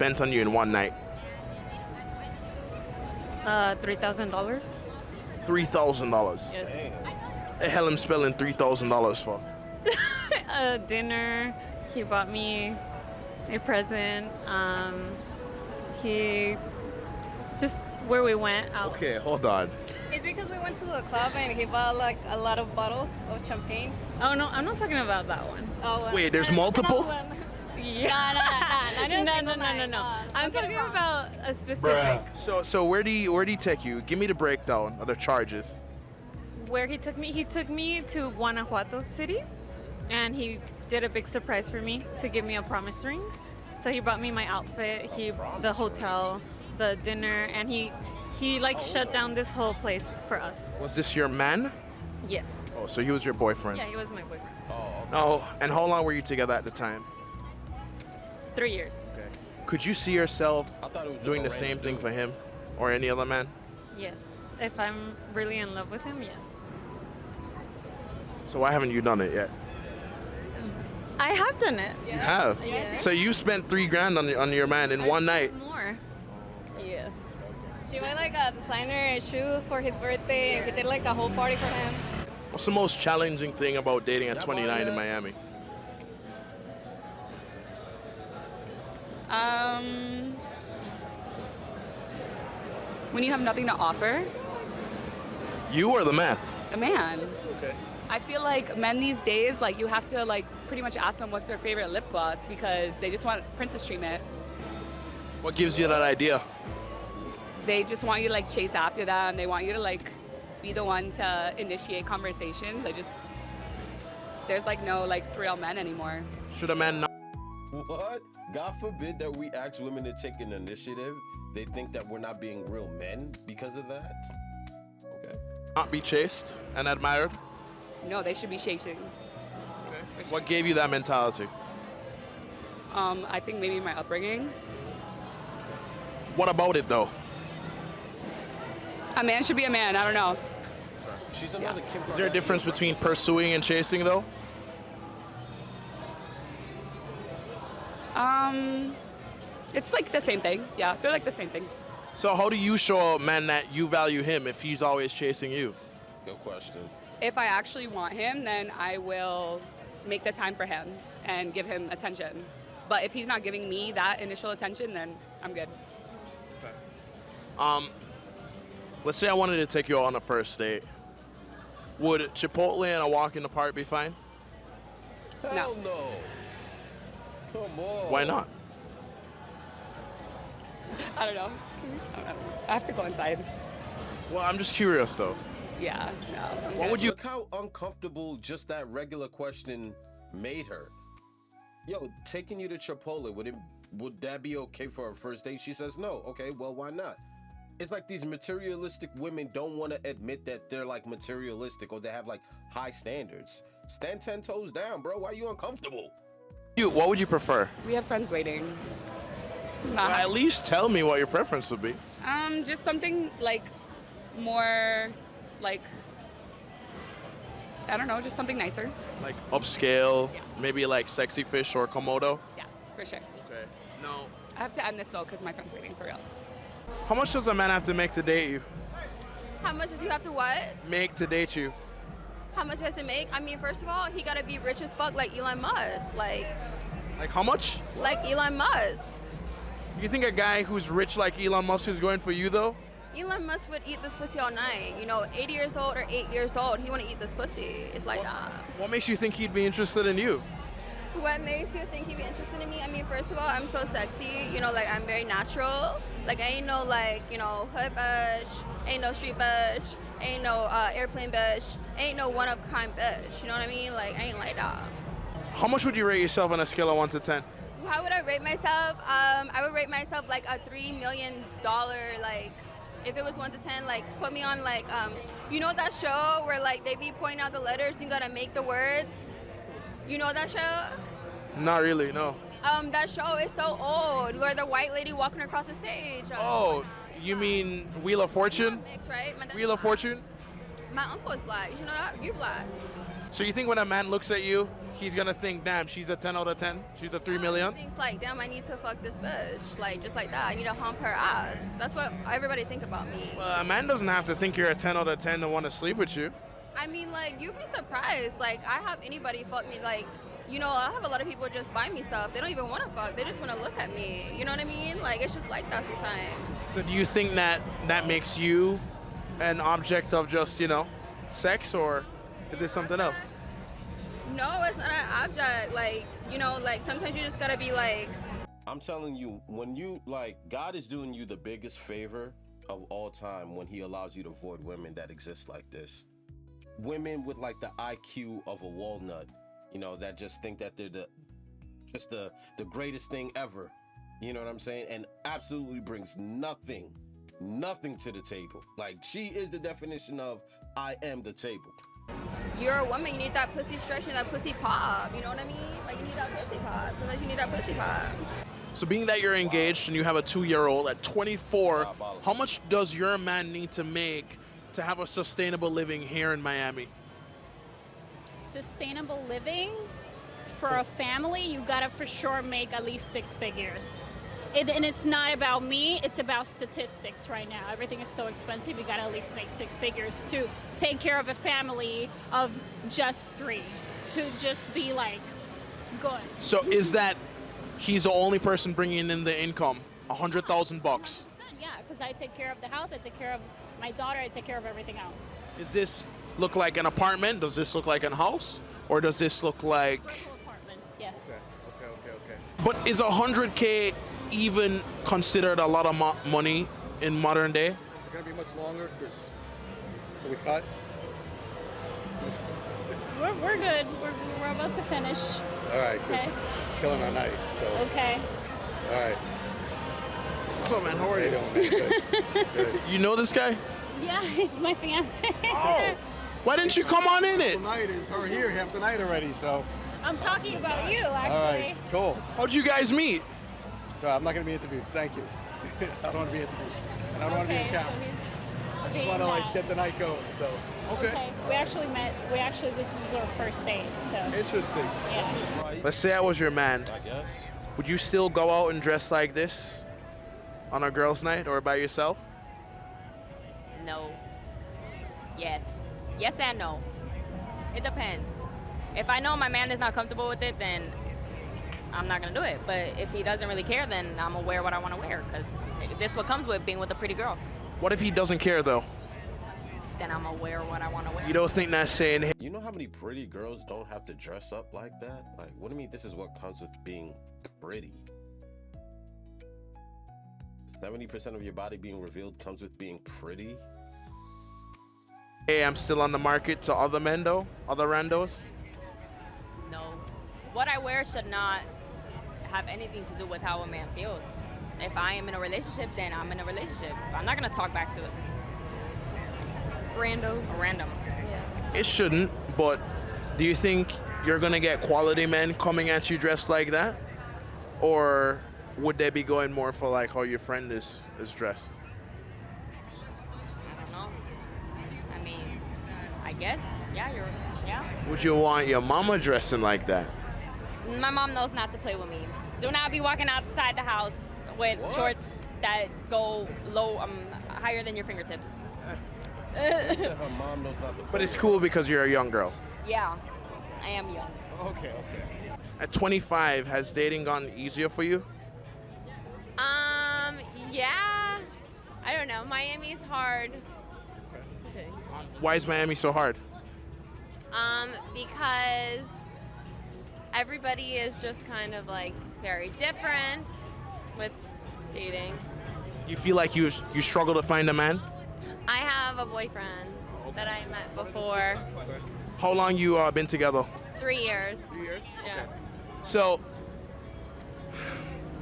spent on you in one night? $3,000. $3,000. Yes. The hell I'm spending $3,000 for? Dinner. He bought me a present. He just where we went out. Okay, hold on. It's because we went to the club and he bought like a lot of bottles of champagne. Oh no, I'm not talking about that one. Oh, well, Wait, there's multiple? Yeah. No. I'm talking about a specific. So where do you take you? Give me the breakdown of the charges. Where he took me to Guanajuato City, and he did a big surprise for me to give me a promise ring. So he brought me my outfit, the hotel, the dinner, and he like shut down this whole place for us. Was this your man? Yes. Oh, so he was your boyfriend. Yeah, he was my boyfriend. Oh, and how long were you together at the time? 3 years. Okay. Could you see yourself I thought it was just doing a the same random thing dude. for him or any other man? Yes. If I'm really in love with him, yes. So why haven't you done it yet? I have done it. You have. Yeah. So you spent $3,000 on your man in one night. More. Yes. She bought like a designer shoes for his birthday and he did like a whole party for him. What's the most challenging thing about dating at 29 in Miami? When you have nothing to offer, You or the man? a man. Okay. I feel like men these days, like you have to like pretty much ask them what's their favorite lip gloss because they just want princess treatment. What gives you that idea? They just want you to like chase after them. They want you to like be the one to initiate conversations. There's like no like real men anymore. Should a man What? God forbid that we ask women to take an initiative. They think that we're not being real men because of that. Okay. not be chased and admired? No, they should be chasing. What gave you that mentality? I think maybe my upbringing. What about it though? A man should be a man. I don't know. She's another Kim Is there a Kardashian difference right between now. pursuing and chasing though? It's like the same thing. Yeah, they're like the same thing. So how do you show a man that you value him if he's always chasing you? Good question. If I actually want him, then I will make the time for him and give him attention. But if he's not giving me that initial attention, then I'm good. Let's say I wanted to take you on a first date. Would Chipotle and a walk in the park be fine? Hell no. Come on. Why not? I don't know. I have to go inside. Well, I'm just curious though. Yeah, no. I'm What good. would you? Look how uncomfortable just that regular question made her. Yo, taking you to Chipotle, would that be okay for a first date? She says no. Okay, well, why not? It's like these materialistic women don't want to admit that they're like materialistic or they have like high standards. Stand 10 toes down, bro. Why are you uncomfortable? What would you prefer? We have friends waiting. Well, at least tell me what your preference would be. Just something like more like I don't know, just something nicer. Like upscale, Yeah. maybe like Sexy Fish or Komodo. Yeah, for sure. Okay. No. I have to end this though because my friend's waiting for real. How much does a man have to make to date you? How much does you have to what? Make to date you? How much you have to make? I mean, first of all, he gotta be rich as fuck like Elon Musk. Like Like how much? Elon Musk. You think a guy who's rich like Elon Musk is going for you though? Elon Musk would eat this pussy all night. You know, 80 years old or 8 years old, he wanna eat this pussy. It's like that. What makes you think he'd be interested in you? What makes you think he'd be interested in me? I mean, first of all, I'm so sexy. You know, like I'm very natural. Like I ain't no like, you know, hood bitch, ain't no street bitch, ain't no airplane bitch, ain't no one of a kind bitch. You know what I mean? Like I ain't like that. How much would you rate yourself on a scale of 1 to 10? How would I rate myself? I would rate myself like a $3 million. Like, if it was 1 to 10, like put me on like, you know that show where like they be pointing out the letters, you gotta make the words. You know that show? Not really, no. That show is so old. Where the white lady walking across the stage. Oh, you mean Wheel of Fortune? Mix, right? Wheel of Fortune? My uncle is black. You know that? You're black. So you think when a man looks at you, he's gonna think, damn, she's a 10 out of 10? She's a 3 million? Things like, damn, I need to fuck this bitch. Like, just like that. I need to hump her ass. That's what everybody think about me. Well, a man doesn't have to think you're a 10 out of 10 to want to sleep with you. I mean, like, you'd be surprised. Like, I have anybody fuck me. Like, you know, I have a lot of people just buy me stuff. They don't even want to fuck. They just want to look at me. You know what I mean? Like, it's just like that sometimes. So do you think that that makes you an object of just, sex, or is it something else? No, it's not an object. Like, you know, like, sometimes you just got to be like, I'm telling you, when you, like, God is doing you the biggest favor of all time when he allows you to avoid women that exist like this. Women with, like, the IQ of a walnut, that just think that they're the greatest thing ever. You know what I'm saying? And absolutely brings nothing to the table. Like, she is the definition of I am the table. you're a woman, you need that pussy stretch, you need that pussy pop. You know what I mean? Like, you need that pussy pop. Sometimes you need that pussy pop. So being that you're engaged and you have a 2-year-old at 24, how much does your man need to make to have a sustainable living here in Miami? Sustainable living for a family, you gotta for sure make at least 6 figures. And it's not about me, it's about statistics right now. Everything is so expensive, you gotta at least make 6 figures to take care of a family of just 3, to just be like good. So is that he's the only person bringing in the income, $100,000? 100%, yeah, because I take care of the house, I take care of my daughter, I take care of everything else. Does this look like an apartment? Does this look like a house? Or does this look like... Rental apartment, yes. Okay. But is 100K even considered a lot of money in modern day? Is it going to be much longer? Because can we cut? We're good. We're about to finish. All right, 'cause Okay. it's killing our night. So, Okay. all right. What's up, man? How are How you you? doing, man? Good. Good. You know this guy? Yeah, he's my fiance. Oh, why didn't you come on in it? The night is her here half the night already. So, I'm talking about you, all actually. right, cool. How'd you guys meet? So I'm not going to be interviewed. Thank you. I don't want to be interviewed, and I don't want to be Okay, in so count. he's I just being want to like that. get the night going. So, Okay. We actually met. This was our first date. So interesting. yeah. Right? Let's say I was your man. I guess. Would you still go out and dress like this on a girl's night or by yourself? No. Yes. Yes and no. It depends. If I know my man is not comfortable with it, then I'm not gonna do it. But if he doesn't really care, then I'm gonna wear what I want to wear, because this is what comes with being with a pretty girl. What if he doesn't care though? Then I'm gonna wear what I want to wear. You don't think that's saying, hey, You know how many pretty girls don't have to dress up like that? Like, what do you mean this is what comes with being pretty? 70% of your body being revealed comes with being pretty? hey, I'm still on the market to other men though? Other randos? No. What I wear should not have anything to do with how a man feels. If I am in a relationship, then I'm in a relationship. I'm not gonna talk back to a Rando. random. It shouldn't, but do you think you're gonna get quality men coming at you dressed like that? Or would they be going more for like how your friend is dressed? I don't know. I mean, I guess, yeah. Would you want your mama dressing like that? My mom knows not to play with me. Do not be walking outside the house with shorts that go higher than your fingertips. She said her mom knows not to. But it's cool because you're a young girl. Yeah, I am young. Okay. At 25, has dating gone easier for you? Yeah. I don't know. Miami's hard. Okay. Why is Miami so hard? Because everybody is just kind of like very different with dating. You feel like you struggle to find a man? I have a boyfriend that I met before. How long you been together? 3 years. 3 years? Yeah. So,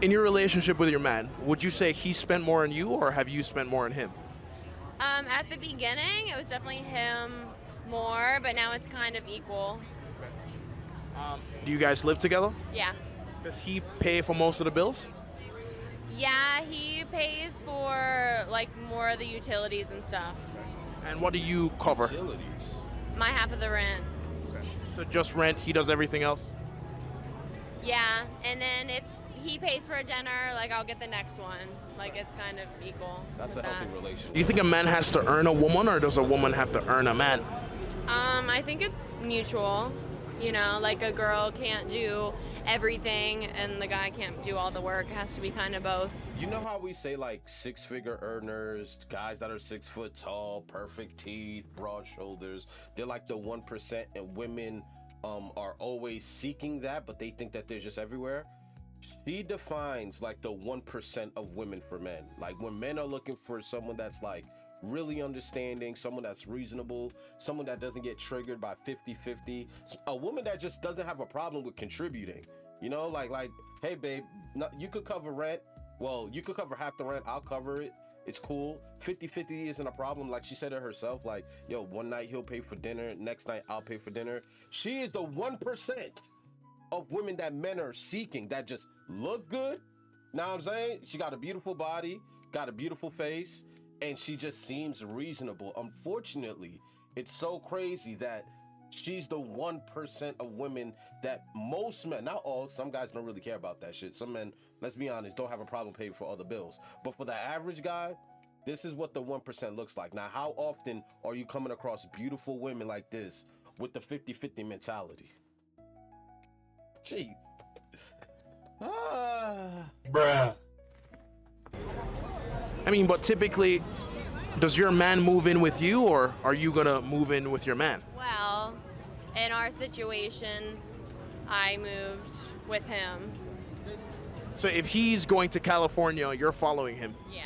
in your relationship with your man, would you say he spent more on you, or have you spent more on him? At the beginning, it was definitely him more, but now it's kind of equal. Do you guys live together? Yeah. Does he pay for most of the bills? Yeah, he pays for like more of the utilities and stuff. And what do you cover? Utilities. My half of the rent. So just rent, he does everything else? Yeah, and then if he pays for a dinner, like I'll get the next one. Like it's kind of equal. That's a with healthy that. relationship. Do you think a man has to earn a woman, or does a woman have to earn a man? I think it's mutual. You know, like a girl can't do everything and the guy can't do all the work. It has to be kind of both. You know how we say like 6-figure earners, guys that are 6 foot tall, perfect teeth, broad shoulders, they're like the 1%, and women are always seeking that, but they think that they're just everywhere. She defines like the 1% of women for men. Like when men are looking for someone that's like really understanding, someone that's reasonable, someone that doesn't get triggered by 50-50, a woman that just doesn't have a problem with contributing. You know, like, hey babe, no, you could cover rent. Well, you could cover half the rent, I'll cover it. It's cool. 50-50 isn't a problem. Like she said it herself, like, yo, one night he'll pay for dinner, next night I'll pay for dinner. She is the 1% of women that men are seeking that just look good. Know what I'm saying? She got a beautiful body, got a beautiful face, and she just seems reasonable. Unfortunately, it's so crazy that she's the 1% of women that most men, not all, some guys don't really care about that shit. Some men, let's be honest, don't have a problem paying for other bills. But for the average guy, this is what the 1% looks like. Now, how often are you coming across beautiful women like this with the 50-50 mentality? Jeez. Bruh. I mean, but typically, does your man move in with you, or are you gonna move in with your man? Well, in our situation, I moved with him. So if he's going to California, you're following him. Yeah.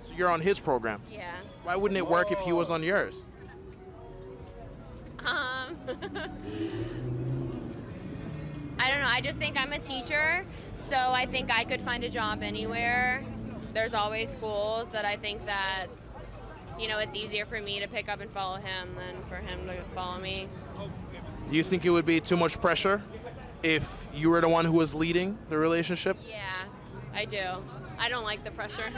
So you're on his program. Yeah. Why wouldn't it work if he was on yours? I don't know. I just think I'm a teacher, so I think I could find a job anywhere. There's always schools that I think that, you know, it's easier for me to pick up and follow him than for him to follow me. Do you think it would be too much pressure if you were the one who was leading the relationship? Yeah, I do. I don't like the pressure.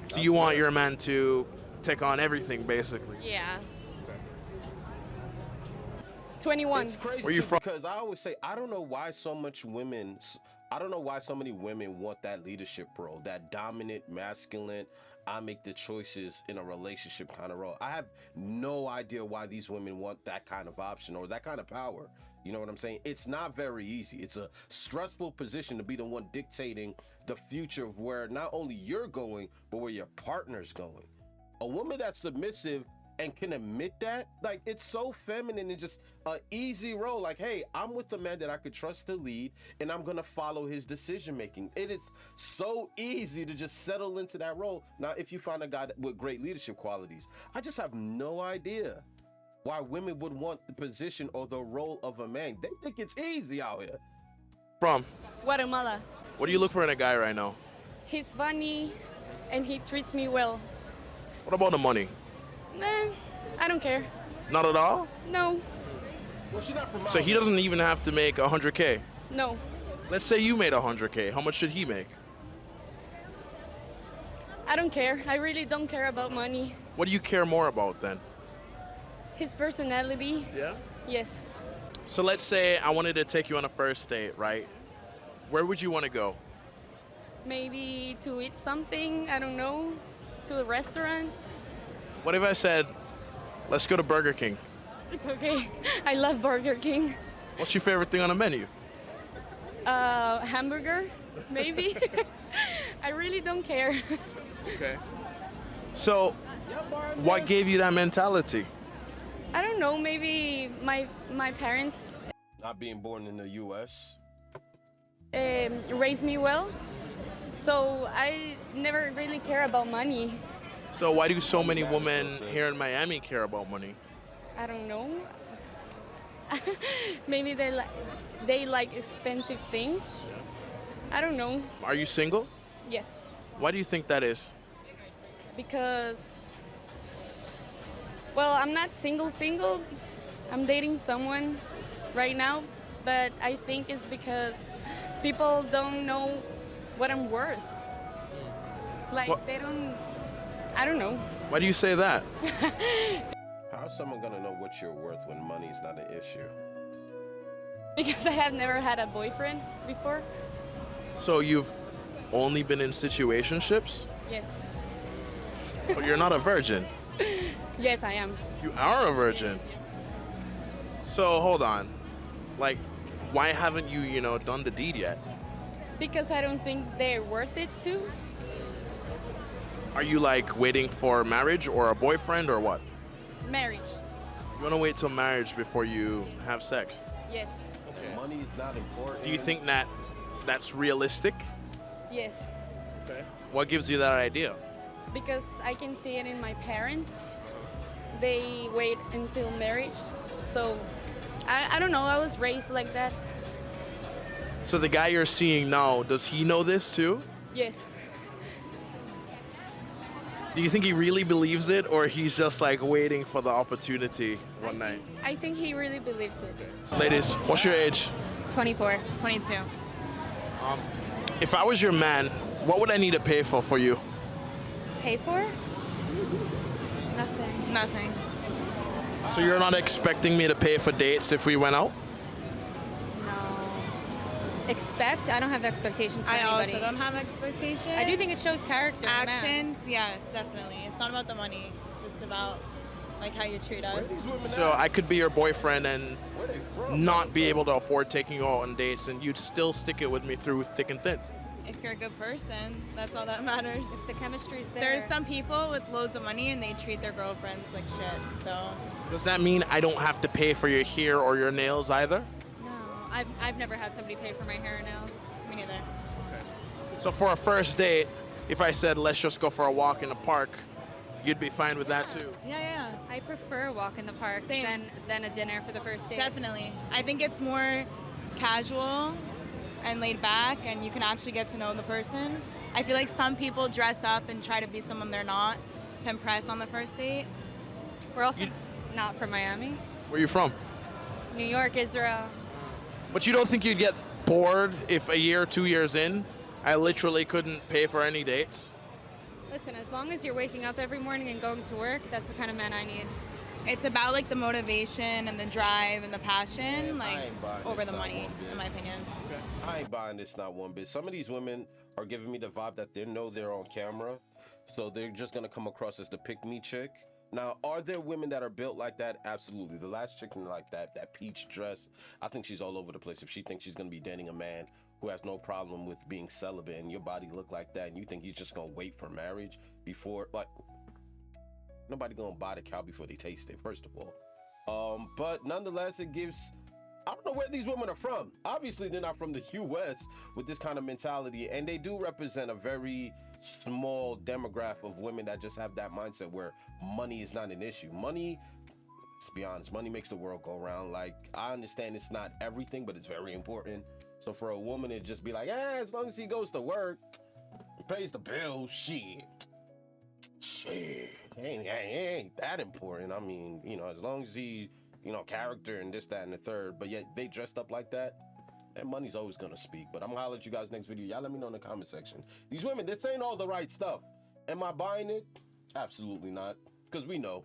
So you want your man to take on everything, basically? Yeah. 21. It's crazy Where you from? because I always say I don't know why so many women want that leadership role, that dominant, masculine, I make the choices in a relationship kind of role. I have no idea why these women want that kind of option or that kind of power. You know what I'm saying? It's not very easy. It's a stressful position to be the one dictating the future of where not only you're going, but where your partner's going. A woman that's submissive and can admit that, like, it's so feminine and just an easy role. Like, hey, I'm with a man that I could trust to lead, and I'm gonna follow his decision making. It is so easy to just settle into that role. Now, if you find a guy with great leadership qualities, I just have no idea why women would want the position or the role of a man. They think it's easy out here. From? Guatemala. What do you look for in a guy right now? He's funny and he treats me well. What about the money? Nah, I don't care. Not at all? No, Well, she's not from So he doesn't even have to make 100K. no. Let's say you made 100K. How much should he make? I don't care. I really don't care about money. What do you care more about then? His personality, Yeah. yes. So let's say I wanted to take you on a first date, right? Where would you want to go? Maybe to eat something, I don't know, to a restaurant. What if I said, let's go to Burger King? It's okay. I love Burger King. What's your favorite thing on the menu? Hamburger, maybe. I really don't care. Okay. So, what gave you that mentality? I don't know, maybe my parents Not being born in the U.S. raised me well, so I never really care about money. So why do so many women here in Miami care about money? I don't know. Maybe they like expensive things. I don't know. Are you single? Yes, Why do you think that is? because well, I'm not single. I'm dating someone right now, but I think it's because people don't know what I'm worth. Like What- they don't. I don't know. Why do you say that? How's someone gonna know what you're worth when money's not an issue? Because I have never had a boyfriend before. So you've only been in situationships? Yes. But you're not a virgin. Yes, I am. You are a virgin. So hold on. Like, why haven't you, done the deed yet? Because I don't think they're worth it too. Are you like waiting for marriage or a boyfriend or what? Marriage. You want to wait till marriage before you have sex? Yes. Okay. Money is not important. Do you think that that's realistic? Yes. Okay. What gives you that idea? Because I can see it in my parents. They wait until marriage. So I don't know. I was raised like that. So the guy you're seeing now, does he know this too? Yes. Do you think he really believes it, or he's just like waiting for the opportunity one night? I think he really believes it. Ladies, what's your age? 24. 22. If I was your man, what would I need to pay for you? Pay for? Nothing. So you're not expecting me to pay for dates if we went out? No. Expect? I don't have expectations for I anybody. also don't have expectations. I do think it shows character. in a man. Actions, yeah, definitely. It's not about the money. It's just about like how you treat us. So I could be your boyfriend and Where they from? not be able to afford taking you out on dates, and you'd still stick it with me through thick and thin. If you're a good person, that's all that matters. If the chemistry's there. There's some people with loads of money and they treat their girlfriends like shit. So Does that mean I don't have to pay for your hair or your nails either? No. I've never had somebody pay for my hair and nails. me neither. So for a first date, if I said let's just go for a walk in the park, you'd be fine with that too? Yeah. I prefer a walk in the park Same. than a dinner for the first date. Definitely. I think it's more casual and laid back, and you can actually get to know the person. I feel like some people dress up and try to be someone they're not to impress on the first date. We're also not from Miami. Where you from? New York, Israel. But you don't think you'd get bored if a year, 2 years in, I literally couldn't pay for any dates? Listen, as long as you're waking up every morning and going to work, that's the kind of man I need. It's about like the motivation and the drive and the passion, I like ain't buying over this the not money, one bit. in my opinion. I ain't buying this not one bit. Some of these women are giving me the vibe that they know they're on camera, so they're just gonna come across as the pick-me chick. Now, are there women that are built like that? Absolutely. The last chick like that peach dress, I think she's all over the place. If she thinks she's gonna be dating a man who has no problem with being celibate and your body look like that, and you think he's just gonna wait for marriage before, like, nobody gonna buy the cow before they taste it, first of all. But nonetheless, it gives, I don't know where these women are from. Obviously, they're not from the US with this kind of mentality, and they do represent a very small demographic of women that just have that mindset where money is not an issue. Money, let's be honest, money makes the world go round. Like, I understand it's not everything, but it's very important. So for a woman to just be like, as long as he goes to work, he pays the bills, shit, ain't that important. I mean, as long as he, character and this, that, and the third, but yet they dressed up like that, and money's always gonna speak. But I'm gonna holler at you guys next video. Y'all let me know in the comment section. These women, they're saying all the right stuff. Am I buying it? Absolutely not. Because we know.